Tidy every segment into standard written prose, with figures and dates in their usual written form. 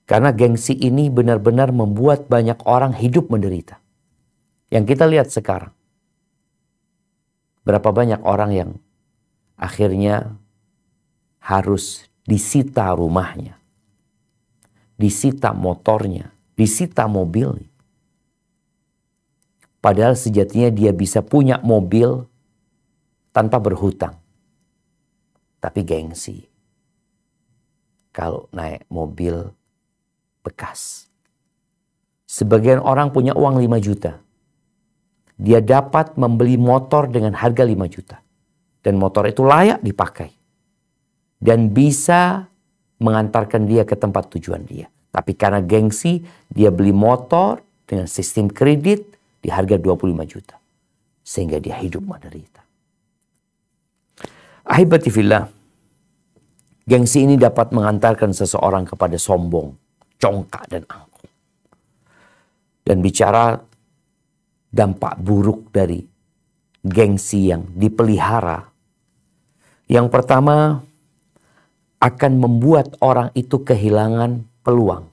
Karena gengsi ini benar-benar membuat banyak orang hidup menderita. Yang kita lihat sekarang. Berapa banyak orang yang akhirnya harus disita rumahnya, disita motornya, disita mobilnya. Padahal sejatinya dia bisa punya mobil tanpa berhutang. Tapi gengsi. Kalau naik mobil bekas. Sebagian orang punya uang 5 juta. Dia dapat membeli motor dengan harga 5 juta. Dan motor itu layak dipakai. Dan bisa mengantarkan dia ke tempat tujuan dia. Tapi karena gengsi, dia beli motor dengan sistem kredit di harga 25 juta. Sehingga dia hidup menderita. Ahibati fillah, gengsi ini dapat mengantarkan seseorang kepada sombong, congkak dan angkuh. Dan bicara dampak buruk dari gengsi yang dipelihara. Yang pertama, akan membuat orang itu kehilangan peluang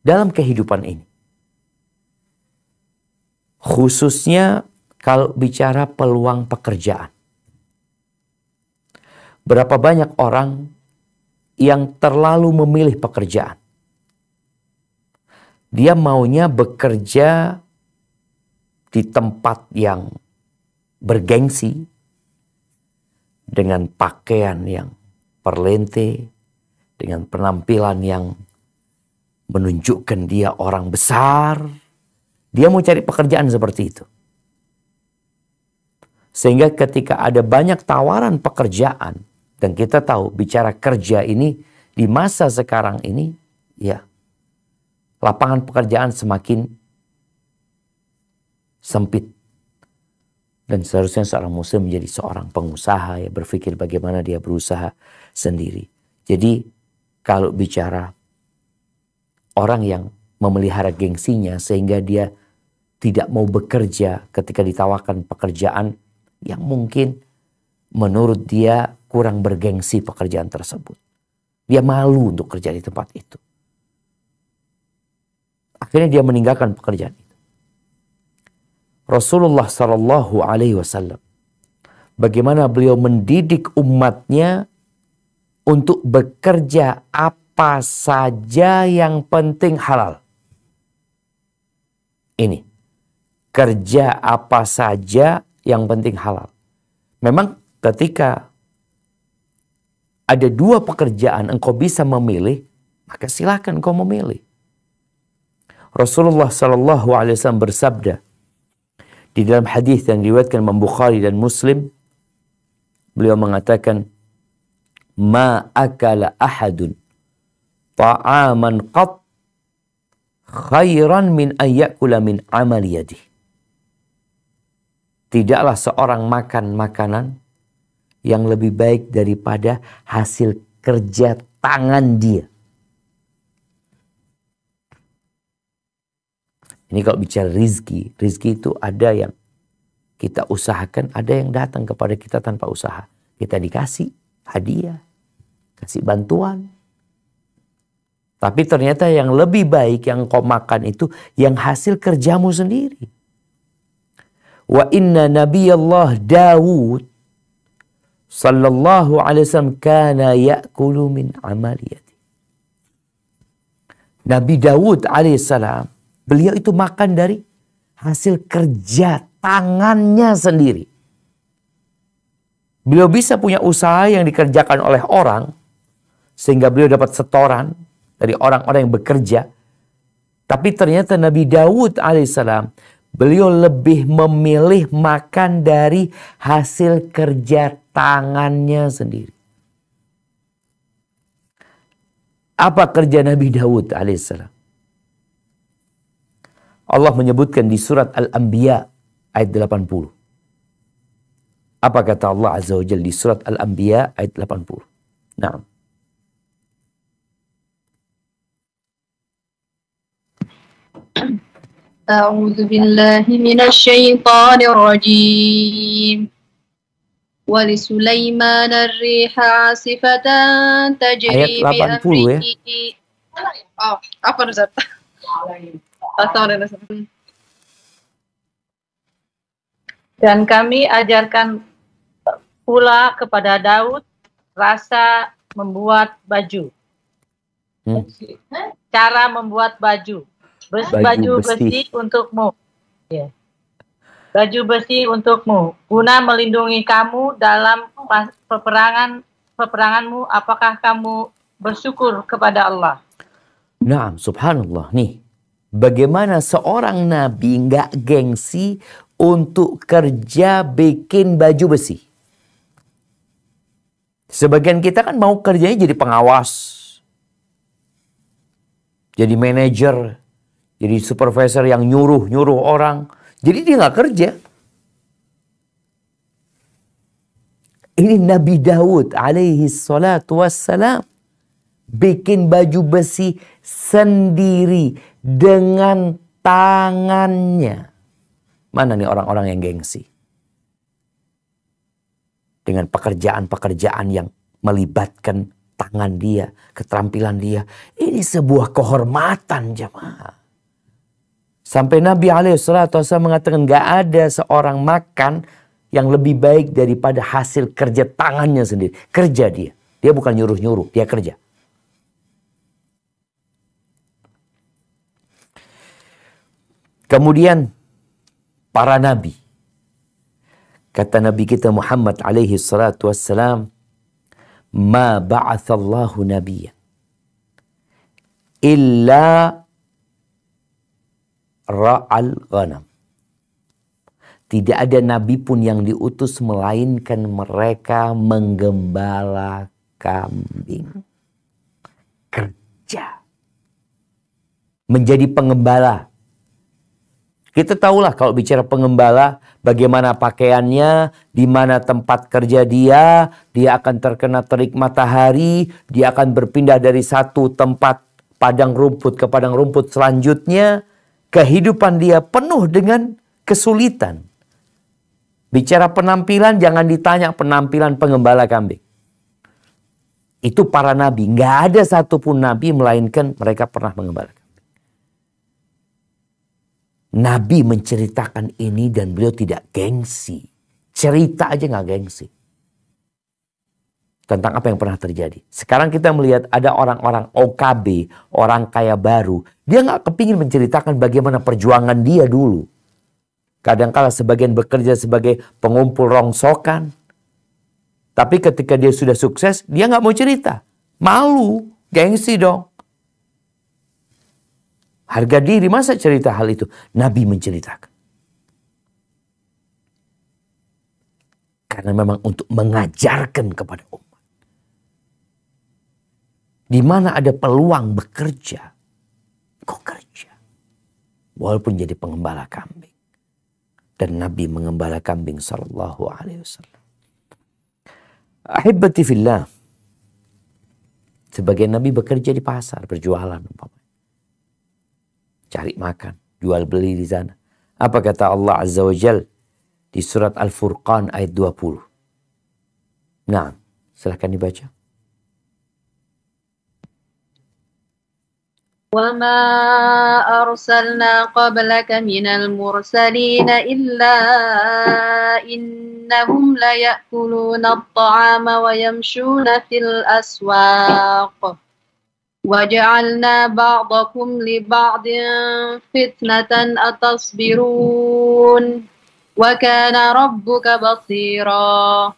dalam kehidupan ini. Khususnya kalau bicara peluang pekerjaan. Berapa banyak orang yang terlalu memilih pekerjaan. Dia maunya bekerja di tempat yang bergengsi, dengan pakaian yang perlente, dengan penampilan yang menunjukkan dia orang besar. Dia mau cari pekerjaan seperti itu. Sehingga ketika ada banyak tawaran pekerjaan, dan kita tahu bicara kerja ini di masa sekarang ini, ya lapangan pekerjaan semakin sempit. Dan seharusnya seorang muslim menjadi seorang pengusaha, ya berpikir bagaimana dia berusaha sendiri. Jadi kalau bicara orang yang memelihara gengsinya sehingga dia tidak mau bekerja ketika ditawarkan pekerjaan yang mungkin menurut dia kurang bergengsi pekerjaan tersebut. Dia malu untuk kerja di tempat itu. Akhirnya dia meninggalkan pekerjaan itu. Rasulullah Sallallahu Alaihi Wasallam, bagaimana beliau mendidik umatnya untuk bekerja apa saja yang penting halal. Ini, kerja apa saja yang penting halal. Memang ketika ada 2 pekerjaan engkau bisa memilih, maka silakan engkau memilih. Rasulullah Sallallahu Alaihi Wasallam bersabda di dalam hadis yang diriwayatkan Imam Bukhari dan Muslim, beliau mengatakan, "Ma akala ahadun ta'aman qat khairan min ayyakula min amali yadih." Tidaklah seorang makan makanan yang lebih baik daripada hasil kerja tangan dia. Ini kalau bicara rizki, rizki itu ada yang kita usahakan, ada yang datang kepada kita tanpa usaha. Kita dikasih hadiah, kasih bantuan. Tapi ternyata yang lebih baik yang kau makan itu yang hasil kerjamu sendiri. Wa inna nabiyallah Dawud sallallahu alaihi wasallam kana ya'kulu min amaliyati. Nabi Dawud alaihissalam, beliau itu makan dari hasil kerja tangannya sendiri. Beliau bisa punya usaha yang dikerjakan oleh orang, sehingga beliau dapat setoran dari orang-orang yang bekerja. Tapi ternyata Nabi Dawud alaihissalam, beliau lebih memilih makan dari hasil kerja tangannya sendiri. Apa kerja Nabi Dawud alaihissalam? Allah menyebutkan di surat Al-Anbiya ayat 80. Apa kata Allah Azza wa Jalla di surat Al-Anbiya ayat 80? Nah. A'udzu billahi minasy syaithanir rajim. Wa li Sulaiman ar-riha 'asifatan tajri bi amrihi. Oh, apa Ustaz? Dan kami ajarkan pula kepada Daud rasa membuat baju. Cara membuat baju. Baju besi untukmu. Ya. Baju besi untukmu, guna melindungi kamu dalam peperanganmu. Apakah kamu bersyukur kepada Allah? Nah, subhanallah. Nih, bagaimana seorang nabi nggak gengsi untuk kerja bikin baju besi. Sebagian kita kan mau kerjanya jadi pengawas, jadi manajer, jadi supervisor yang nyuruh orang. Jadi dia nggak kerja. Ini Nabi Daud alaihi salatu wassalam bikin baju besi sendiri dengan tangannya. Mana nih orang-orang yang gengsi? Dengan pekerjaan-pekerjaan yang melibatkan tangan dia, keterampilan dia. Ini sebuah kehormatan jemaah. Sampai Nabi SAW mengatakan gak ada seorang makan yang lebih baik daripada hasil kerja tangannya sendiri. Kerja dia. Dia bukan nyuruh-nyuruh, dia kerja. Kemudian para nabi. Kata Nabi kita Muhammad alaihi salatu wassalam, ma ba'athallahu nabiyyan illa ra'al ghanam. Tidak ada nabi pun yang diutus melainkan mereka menggembala kambing. Kerja. Menjadi pengembala. Kita tahulah kalau bicara pengembala, bagaimana pakaiannya, di mana tempat kerja dia akan terkena terik matahari, dia akan berpindah dari satu tempat padang rumput ke padang rumput selanjutnya. Kehidupan dia penuh dengan kesulitan. Bicara penampilan, jangan ditanya penampilan pengembala kambing. Itu para nabi. Nggak ada satupun nabi melainkan mereka pernah mengembala kambing. Nabi menceritakan ini dan beliau tidak gengsi. Cerita aja nggak gengsi. Tentang apa yang pernah terjadi. Sekarang kita melihat ada orang-orang OKB, orang kaya baru. Dia nggak kepingin menceritakan bagaimana perjuangan dia dulu. Kadangkala sebagian bekerja sebagai pengumpul rongsokan. Tapi ketika dia sudah sukses, dia nggak mau cerita. Malu, gengsi dong. Harga diri, masa cerita hal itu? Nabi menceritakan. Karena memang untuk mengajarkan kepada umat. Di mana ada peluang bekerja, kau kerja. Walaupun jadi pengembala kambing. Dan Nabi mengembala kambing sallallahu alaihi wasallam. Ahibati fillah. Sebagian Nabi bekerja di pasar, berjualan. Cari makan, jual beli di sana. Apa kata Allah Azza wa Jal di surat Al-Furqan ayat 20. Nah, silahkan dibaca. وَمَا أَرْسَلْنَا قَبْلَكَ مِنَ الْمُرْسَلِينَ إِلَّا إِنَّهُمْ لَيَأْكُلُونَ الطَّعَامَ وَيَمْشُونَ فِي الْأَسْوَاقِ وَجَعَلْنَا بَعْضَكُمْ لِبَعْضٍ فِتْنَةً أَتَصْبِرُونَ وَكَانَ رَبُّكَ بَصِيرًا.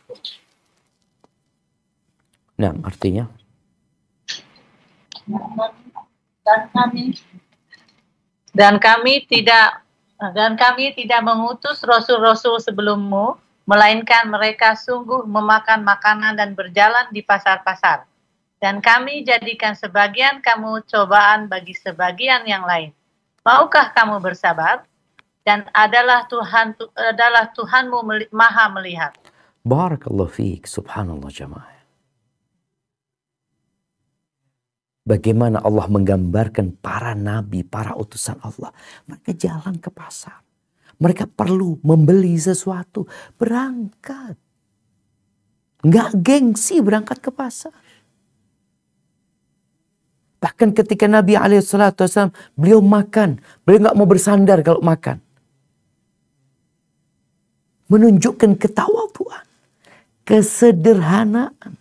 Nah, artinya? Dan kami tidak mengutus rasul-rasul sebelummu, melainkan mereka sungguh memakan makanan dan berjalan di pasar-pasar. Dan kami jadikan sebagian kamu cobaan bagi sebagian yang lain. Maukah kamu bersabar? Dan adalah Tuhanmu maha melihat. Barakallahu fiik, subhanallah jamaah. Bagaimana Allah menggambarkan para nabi, para utusan Allah. Mereka jalan ke pasar. Mereka perlu membeli sesuatu. Berangkat. Nggak gengsi berangkat ke pasar. Bahkan ketika Nabi SAW, beliau makan. Beliau nggak mau bersandar kalau makan. Menunjukkan ketawaduan. Kesederhanaan.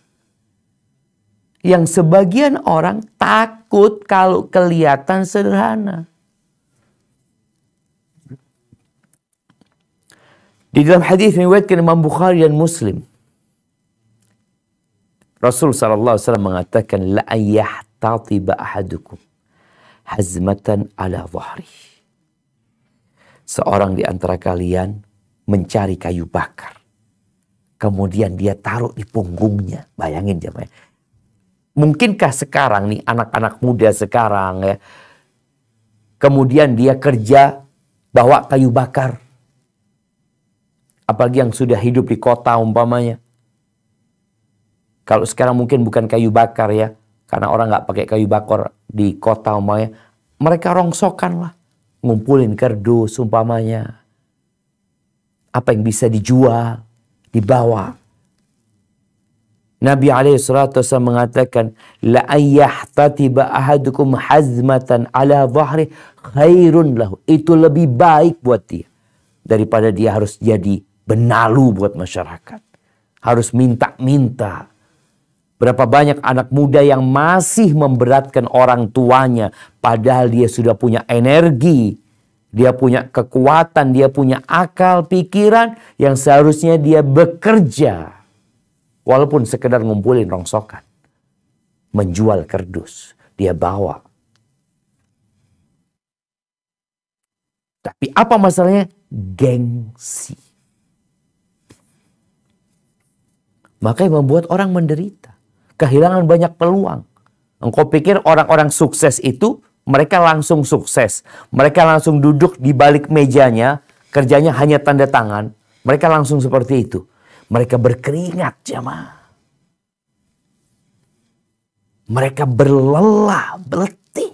Yang sebagian orang takut kalau kelihatan sederhana. Di dalam hadis yang diriwayatkan Imam Bukhari dan Muslim, Rasul SAW mengatakan, la yahtatiba ahadukum hazmatan ala dhahri. Seorang di antara kalian mencari kayu bakar, kemudian dia taruh di punggungnya. Bayangin jemaah. Mungkinkah sekarang nih anak-anak muda sekarang ya, kemudian dia kerja bawa kayu bakar, apalagi yang sudah hidup di kota umpamanya. Kalau sekarang mungkin bukan kayu bakar ya, karena orang nggak pakai kayu bakar di kota umpamanya, mereka rongsokan lah, ngumpulin kardus umpamanya, apa yang bisa dijual, dibawa. Nabi SAW mengatakan, la ayyahtatiba ahadukum hazmatan ala dhahri khairun lahu. Itu lebih baik buat dia daripada dia harus jadi benalu buat masyarakat, harus minta-minta. Berapa banyak anak muda yang masih memberatkan orang tuanya, padahal dia sudah punya energi, dia punya kekuatan, dia punya akal pikiran yang seharusnya dia bekerja. Walaupun sekedar ngumpulin rongsokan, menjual kardus, dia bawa. Tapi apa masalahnya? Gengsi. Makanya membuat orang menderita. Kehilangan banyak peluang. Engkau pikir orang-orang sukses itu, mereka langsung sukses. Mereka langsung duduk di balik mejanya, kerjanya hanya tanda tangan. Mereka langsung seperti itu. Mereka berkeringat, jemaah. Mereka berlelah, berletih.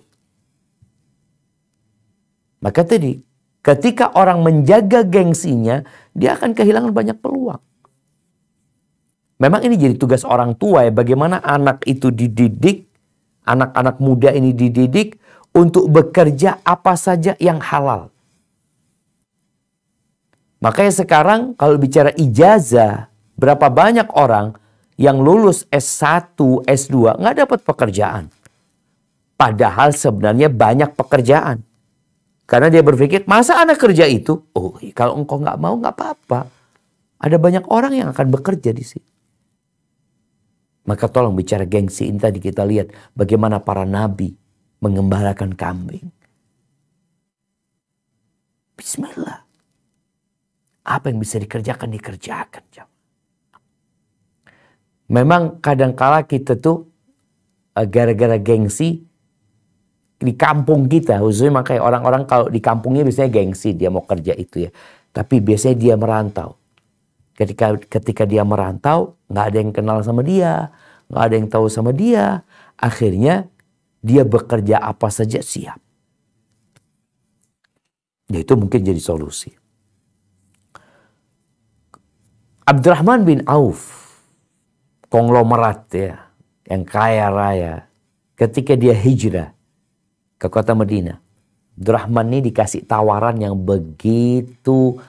Maka tadi, ketika orang menjaga gengsinya, dia akan kehilangan banyak peluang. Memang ini jadi tugas orang tua ya, bagaimana anak itu dididik, anak-anak muda ini dididik untuk bekerja apa saja yang halal. Makanya sekarang kalau bicara ijazah, berapa banyak orang yang lulus S1, S2 nggak dapat pekerjaan. Padahal sebenarnya banyak pekerjaan. Karena dia berpikir, masa anak kerja itu? Oh, kalau engkau nggak mau nggak apa-apa. Ada banyak orang yang akan bekerja di sini. Maka tolong bicara gengsi ini tadi kita lihat bagaimana para nabi mengembalakan kambing. Bismillah. Apa yang bisa dikerjakan, dikerjakan. Memang kadangkala kita tuh gara-gara gengsi di kampung kita, khususnya makanya orang-orang kalau di kampungnya biasanya gengsi dia mau kerja itu ya. Tapi biasanya dia merantau. Ketika dia merantau, nggak ada yang kenal sama dia, nggak ada yang tahu sama dia. Akhirnya dia bekerja apa saja siap. Ya itu mungkin jadi solusi. Abdurrahman bin Auf, konglomerat ya, yang kaya raya. Ketika dia hijrah ke kota Madinah, Abdurrahman ini dikasih tawaran yang begitu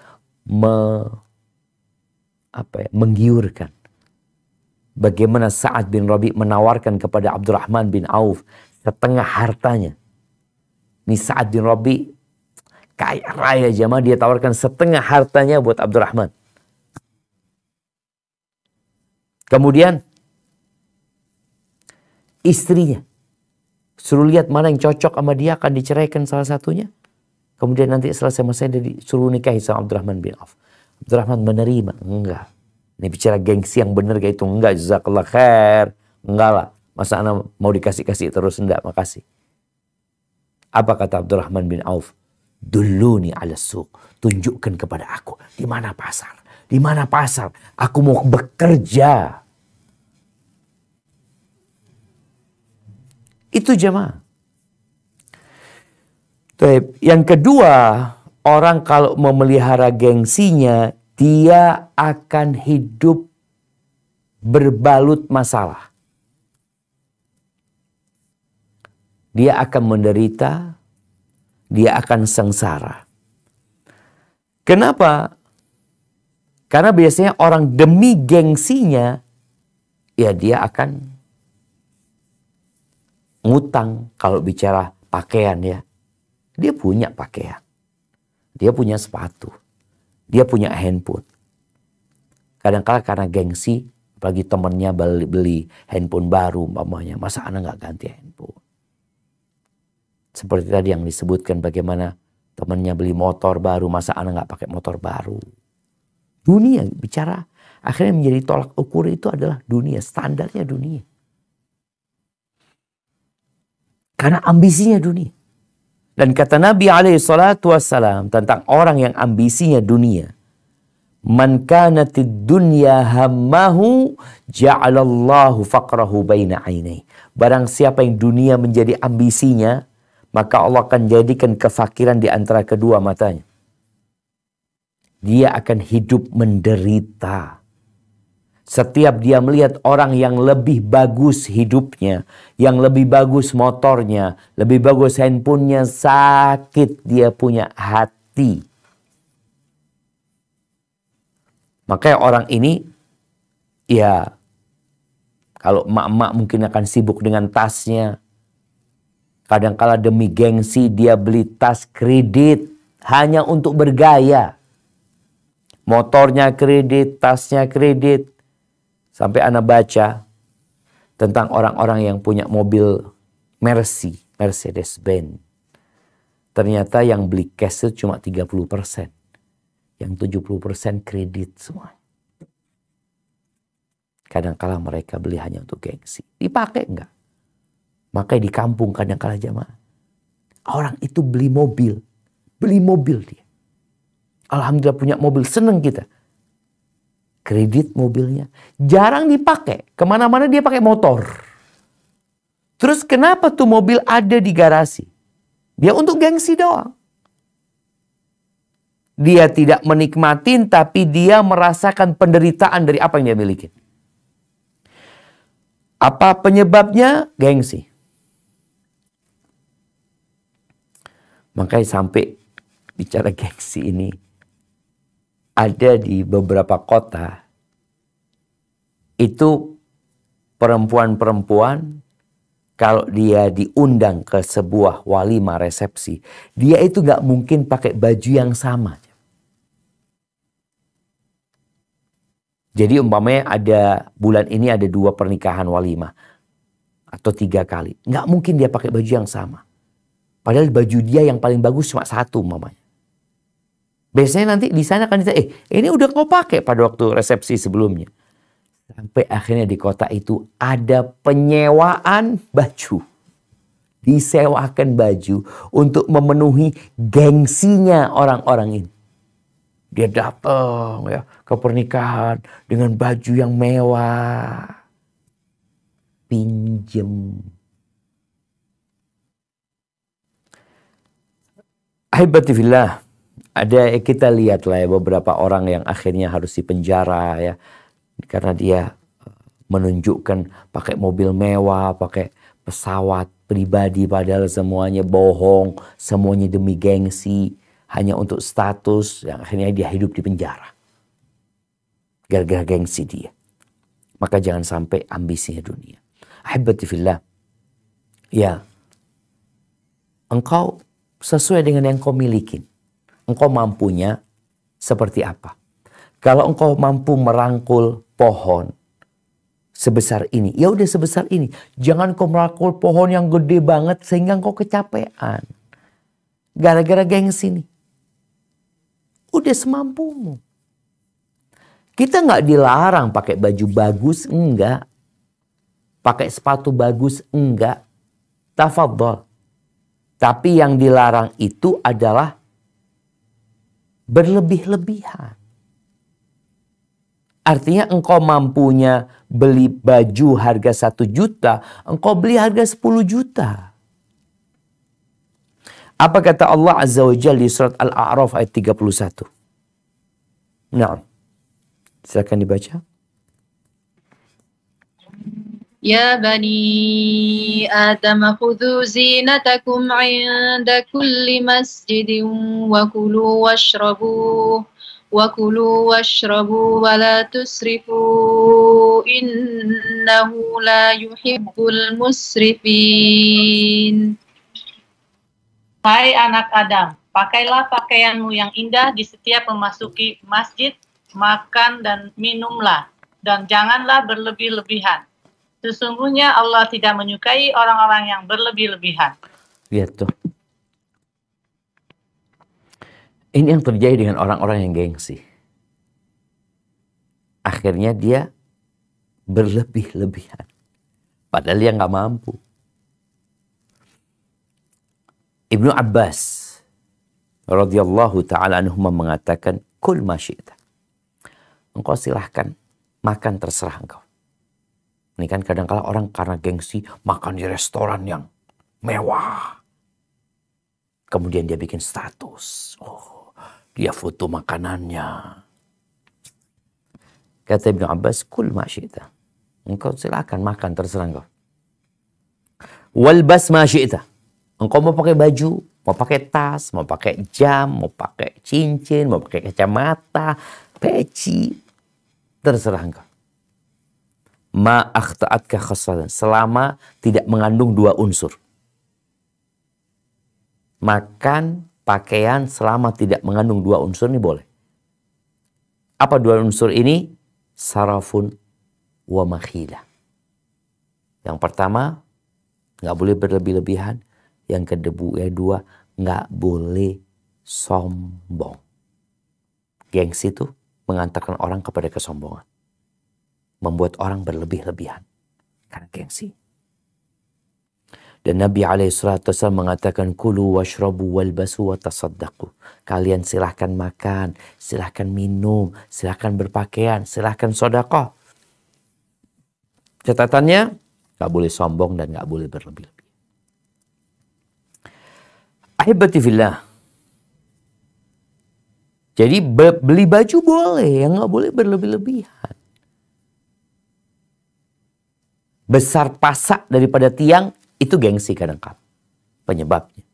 menggiurkan. Bagaimana Sa'ad bin Rabi menawarkan kepada Abdurrahman bin Auf setengah hartanya. Ini Sa'ad bin Rabi kaya raya jemaah, dia tawarkan setengah hartanya buat Abdurrahman. Kemudian istrinya suruh lihat mana yang cocok sama dia, akan diceraikan salah satunya. Kemudian nanti selesai masa dia disuruh nikahi sama Abdurrahman bin Auf. Abdurrahman menerima? Enggak. Ini bicara gengsi yang benar kayak itu. Enggak, jazakallah khair. Enggak lah. Masa anak mau dikasih-kasih terus? Enggak, makasih. Apa kata Abdurrahman bin Auf? Dulluni ala suq. Tunjukkan kepada aku. Di mana pasar? Di mana pasar? Aku mau bekerja. Itu jemaah. Yang kedua, orang kalau memelihara gengsinya, dia akan hidup berbalut masalah. dia akan menderita, dia akan sengsara. Kenapa? Karena biasanya orang demi gengsinya, ya dia akan ngutang. Kalau bicara pakaian ya, dia punya pakaian, dia punya sepatu, dia punya handphone. Kadang-kadang karena gengsi, apalagi temennya beli handphone baru umpamanya, masa anak nggak ganti handphone? Seperti tadi yang disebutkan bagaimana temennya beli motor baru, masa anak nggak pakai motor baru? Dunia bicara, akhirnya menjadi tolak ukur itu adalah dunia, standarnya dunia. Karena ambisinya dunia. Dan kata Nabi SAW tentang orang yang ambisinya dunia, man kanatid dunya hammahu ja'alallahu faqrahu baina ainai. Barang siapa yang dunia menjadi ambisinya, maka Allah akan jadikan kefakiran di antara kedua matanya. Dia akan hidup menderita. Setiap dia melihat orang yang lebih bagus hidupnya, yang lebih bagus motornya, lebih bagus handphonenya, sakit dia punya hati. Makanya orang ini, ya kalau emak-emak mungkin akan sibuk dengan tasnya. Kadang-kala demi gengsi dia beli tas kredit hanya untuk bergaya. Motornya kredit, tasnya kredit. Sampai anak baca tentang orang-orang yang punya mobil Mercedes-Benz. Ternyata yang beli cash itu cuma 30%. Yang 70% kredit semua. Kadang-kala mereka beli hanya untuk gengsi. Dipakai enggak? Makanya di kampung kadang-kala jamaah, orang itu beli mobil dia. Alhamdulillah punya mobil, seneng kita. Kredit mobilnya, jarang dipakai. Kemana-mana dia pakai motor. Terus kenapa tuh mobil ada di garasi? Dia untuk gengsi doang. Dia tidak menikmatin, tapi dia merasakan penderitaan dari apa yang dia miliki. Apa penyebabnya? Gengsi. Makanya sampai bicara gengsi ini, ada di beberapa kota, itu perempuan-perempuan, kalau dia diundang ke sebuah walimah resepsi, dia itu gak mungkin pakai baju yang sama. Jadi umpamanya ada bulan ini ada 2 pernikahan walimah, atau 3 kali. Gak mungkin dia pakai baju yang sama. Padahal baju dia yang paling bagus cuma 1 mamanya. Biasanya nanti di sana kan ditanya, ini udah kau pakai pada waktu resepsi sebelumnya. Sampai akhirnya di kota itu ada penyewaan baju. Disewakan baju untuk memenuhi gengsinya orang-orang ini. Dia datang ya ke pernikahan dengan baju yang mewah. Pinjem. Ahibatifillah, ada kita lihat lah ya beberapa orang yang akhirnya harus dipenjara ya karena dia menunjukkan pakai mobil mewah, pakai pesawat pribadi padahal semuanya bohong, semuanya demi gengsi, hanya untuk status, yang akhirnya dia hidup di penjara gara-gara gengsi dia. Maka jangan sampai ambisinya dunia. Ahibatifillah, ya engkau sesuai dengan yang kau miliki. Engkau mampunya seperti apa? Kalau engkau mampu merangkul pohon sebesar ini, ya udah sebesar ini. Jangan kau merangkul pohon yang gede banget sehingga engkau kecapean. Gara-gara gengsi nih. Udah semampumu. Kita nggak dilarang pakai baju bagus, enggak. Pakai sepatu bagus, enggak. Tafadhol. Tapi yang dilarang itu adalah berlebih-lebihan. Artinya engkau mampunya beli baju harga 1 juta, engkau beli harga 10 juta. Apa kata Allah Azza wa Jalla di surat Al-A'raf ayat 31? Nah, silakan dibaca. يا بني آدم خذوا زينتكم عند كل مسجد وكلوا واشربوا ولا تسرفوا إنه لا يحب المسرفين. Hai anak Adam, pakailah pakaianmu yang indah di setiap memasuki masjid, makan dan minumlah, dan janganlah berlebih-lebihan. Sesungguhnya Allah tidak menyukai orang-orang yang berlebih-lebihan. Lihat tuh. Ini yang terjadi dengan orang-orang yang gengsi. Akhirnya dia berlebih-lebihan. Padahal dia nggak mampu. Ibnu Abbas radhiyallahu ta'ala anhuma mengatakan, kul ma syi'ta. Engkau silahkan makan, terserah engkau. Ini kan kadang-kala orang karena gengsi makan di restoran yang mewah. Kemudian dia bikin status. Oh, dia foto makanannya. Kata Ibnu Abbas, kul ma syi'ta. Engkau silahkan makan, terserah engkau. Walbas ma syi'ta. Engkau mau pakai baju, mau pakai tas, mau pakai jam, mau pakai cincin, mau pakai kacamata, peci. Terserah engkau. Ma akhta'atka khassalan. Selama tidak mengandung dua unsur. Makan, pakaian selama tidak mengandung dua unsur ini boleh. Apa dua unsur ini? Sarafun wa makhila. Yang pertama, nggak boleh berlebih-lebihan. Yang kedua, nggak boleh sombong. Gengsi itu mengantarkan orang kepada kesombongan. Membuat orang berlebih-lebihan. Karena gengsi. Dan Nabi SAW mengatakan, kulu washrabu walbasu wa tasaddaqu. Kalian silahkan makan, silahkan minum, silahkan berpakaian, silahkan sedekah. Catatannya, nggak boleh sombong dan nggak boleh berlebih-lebihan. Ahibati fillah. Jadi beli baju boleh, yang nggak boleh berlebih-lebihan. Besar pasak daripada tiang, itu gengsi kadang-kadang penyebabnya.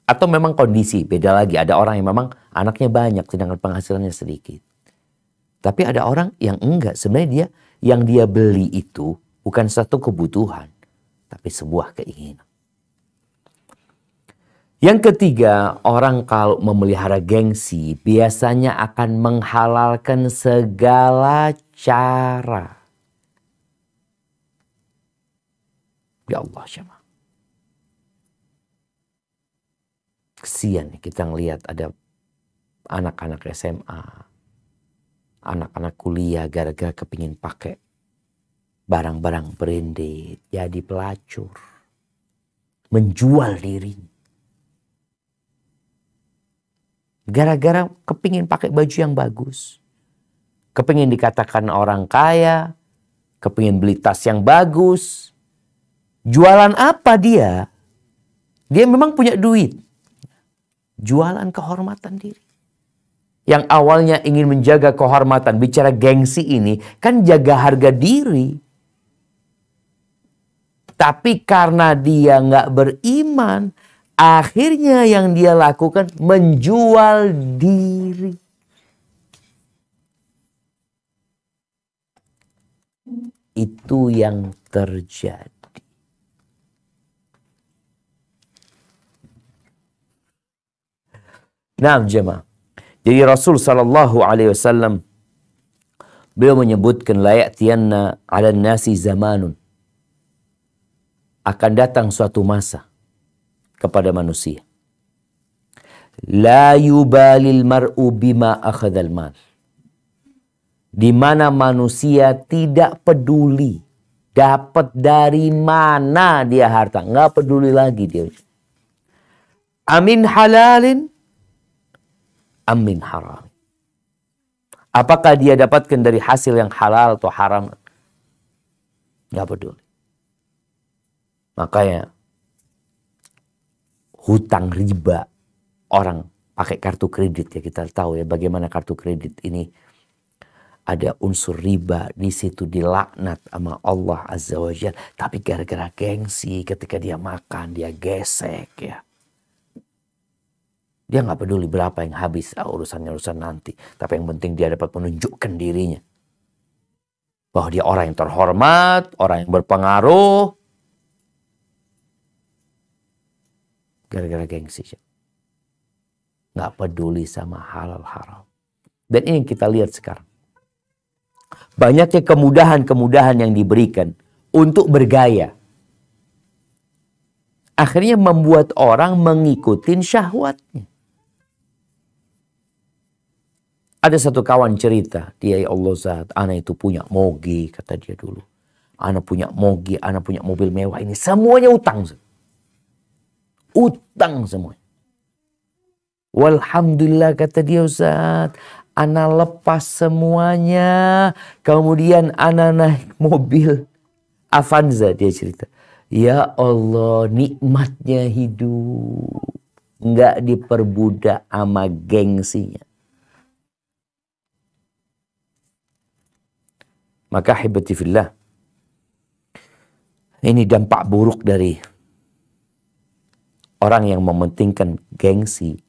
Atau memang kondisi, beda lagi. Ada orang yang memang anaknya banyak, sedangkan penghasilannya sedikit. Tapi ada orang yang enggak. Sebenarnya yang dia beli itu bukan satu kebutuhan, tapi sebuah keinginan. Yang ketiga, orang kalau memelihara gengsi biasanya akan menghalalkan segala cara. Ya Allah, syama. Kesian kita ngelihat ada anak-anak SMA, anak-anak kuliah gara-gara kepingin pakai barang-barang branded, jadi pelacur, menjual dirinya. Gara-gara kepingin pakai baju yang bagus, kepingin dikatakan orang kaya, kepingin beli tas yang bagus. Jualan apa dia? Dia memang punya duit. Jualan kehormatan diri. Yang awalnya ingin menjaga kehormatan, bicara gengsi ini, kan jaga harga diri. Tapi karena dia nggak beriman, akhirnya yang dia lakukan menjual diri. Itu yang terjadi. Nah, jemaah. Jadi Rasul sallallahu alaihi wasallam beliau menyebutkan la ya'tiyanna 'alan nasi zamanun. Akan datang suatu masa kepada manusia. La yubalil mar'u bima akhadhal mal. Di mana manusia tidak peduli dapat dari mana dia harta, nggak peduli lagi dia. Amin halalin amin haram. Apakah dia dapatkan dari hasil yang halal atau haram? Nggak peduli. Makanya hutang riba, orang pakai kartu kredit ya, kita tahu ya bagaimana kartu kredit ini ada unsur riba, di situ dilaknat sama Allah Azza wa Jalla. Tapi gara-gara gengsi, ketika dia makan, dia gesek ya. Dia nggak peduli berapa yang habis, urusan nanti. Tapi yang penting dia dapat menunjukkan dirinya. Bahwa dia orang yang terhormat, orang yang berpengaruh. Gara-gara gengsi. Nggak peduli sama halal haram. Dan ini yang kita lihat sekarang. Banyaknya kemudahan-kemudahan yang diberikan untuk bergaya. Akhirnya membuat orang mengikuti syahwatnya. Ada satu kawan cerita, dia ya Allah Zat, ana itu punya moge, kata dia dulu. Ana punya moge, ana punya mobil mewah ini. Semuanya utang. Utang semuanya. Walhamdulillah kata dia Ustaz, ana lepas semuanya. Kemudian ana naik mobil Avanza, dia cerita. Ya Allah, nikmatnya hidup. Nggak diperbudak sama gengsinya. Maka hibati fillah. Ini dampak buruk dari orang yang mementingkan gengsi.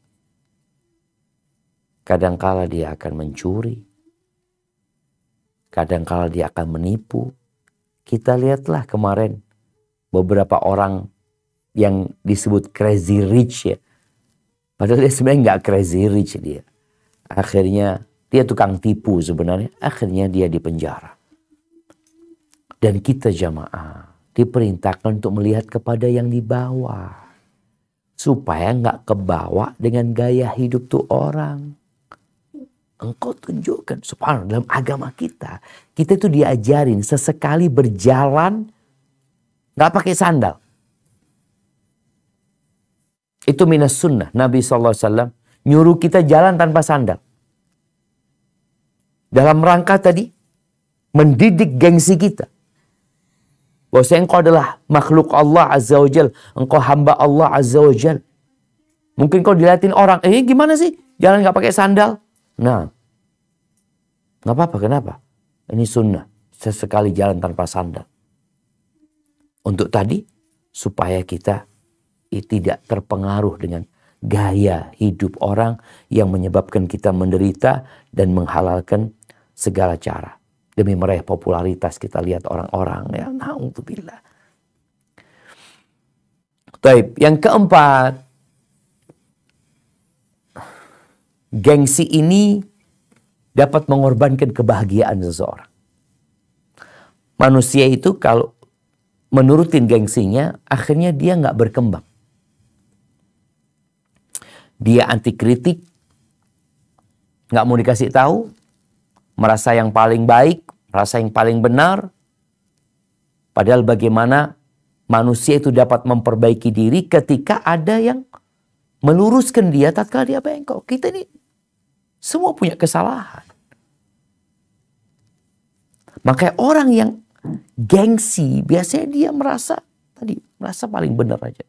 Kadangkala dia akan mencuri. Kadangkala dia akan menipu. Kita lihatlah kemarin beberapa orang yang disebut crazy rich ya. Padahal dia sebenarnya nggak crazy rich dia. Akhirnya dia tukang tipu sebenarnya. Akhirnya dia dipenjara. Dan kita jamaah diperintahkan untuk melihat kepada yang di bawah. Supaya nggak kebawa dengan gaya hidup tuh orang. Engkau tunjukkan, subhanallah, dalam agama kita itu diajarin sesekali berjalan nggak pakai sandal. Itu minas sunnah. Nabi SAW nyuruh kita jalan tanpa sandal. Dalam rangka tadi mendidik gengsi kita. Bahwasanya engkau adalah makhluk Allah Azza wa Jal. Engkau hamba Allah Azza wa Jal. Mungkin kau dilihatin orang, gimana sih jalan nggak pakai sandal? Nah, nggak apa-apa, kenapa? Ini sunnah, sesekali jalan tanpa sandal. Untuk tadi, supaya kita tidak terpengaruh dengan gaya hidup orang yang menyebabkan kita menderita dan menghalalkan segala cara. Demi meraih popularitas kita lihat orang-orang ya, na'udzubillah. Baik, yang keempat, gengsi ini dapat mengorbankan kebahagiaan seseorang. Manusia itu kalau menurutin gengsinya, akhirnya dia nggak berkembang. Dia anti kritik, nggak mau dikasih tahu, merasa yang paling baik, merasa yang paling benar. Padahal bagaimana manusia itu dapat memperbaiki diri ketika ada yang meluruskan dia tatkala dia bengkok. Kita ini semua punya kesalahan. Makanya orang yang gengsi biasanya dia merasa paling benar aja.